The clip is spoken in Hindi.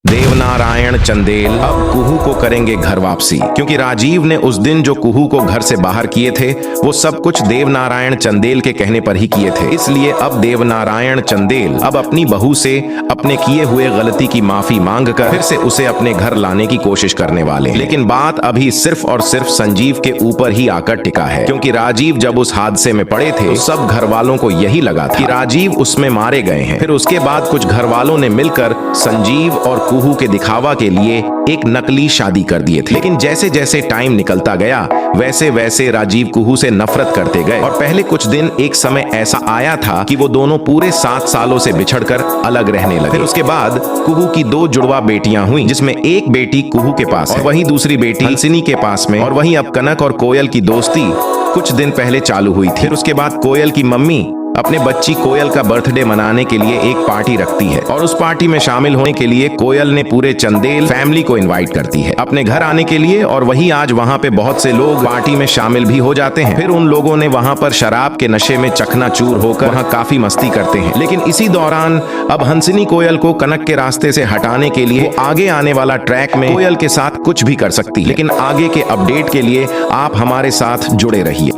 देवनारायण चंदेल अब कुहू को करेंगे घर वापसी, क्योंकि राजीव ने उस दिन जो कुहू को घर से बाहर किए थे वो सब कुछ देवनारायण चंदेल के कहने पर ही किए थे। इसलिए अब देवनारायण चंदेल अब अपनी बहू से अपने किए हुए गलती की माफी मांगकर फिर से उसे अपने घर लाने की कोशिश करने वाले हैं। लेकिन बात अभी सिर्फ और सिर्फ संजीव के ऊपर ही आकर टिका है, क्योंकि राजीव जब उस हादसे में पड़े थे तो सब घर वालों को यही लगा था कि राजीव उसमें मारे गए हैं। फिर उसके बाद कुछ घर वालों ने मिलकर संजीव और कुहू के दिखावा के लिए एक नकली शादी कर दिए थे। लेकिन जैसे जैसे टाइम निकलता गया वैसे वैसे राजीव कुहू से नफरत करते गए और पहले कुछ दिन एक समय ऐसा आया था कि वो दोनों पूरे 7 सालों से बिछड़कर अलग रहने लगे। फिर उसके बाद कुहू की 2 जुड़वा बेटियां हुई, जिसमें एक बेटी कुहू के पास है, वहीं दूसरी बेटी हंसिनी के पास में, और वहीं अब कनक और कोयल की दोस्ती कुछ दिन पहले चालू हुई थी। फिर उसके बाद कोयल की मम्मी अपने बच्ची कोयल का बर्थडे मनाने के लिए एक पार्टी रखती है और उस पार्टी में शामिल होने के लिए कोयल ने पूरे चंदेल फैमिली को इनवाइट करती है अपने घर आने के लिए। और वही आज वहां पे बहुत से लोग पार्टी में शामिल भी हो जाते हैं। फिर उन लोगों ने वहां पर शराब के नशे में चकनाचूर होकर वहां काफी मस्ती करते हैं। लेकिन इसी दौरान अब हंसिनी कोयल को कनक के रास्ते से हटाने के लिए आगे आने वाला ट्रैक में कोयल के साथ कुछ भी कर सकती है। लेकिन आगे के अपडेट के लिए आप हमारे साथ जुड़े रहिए।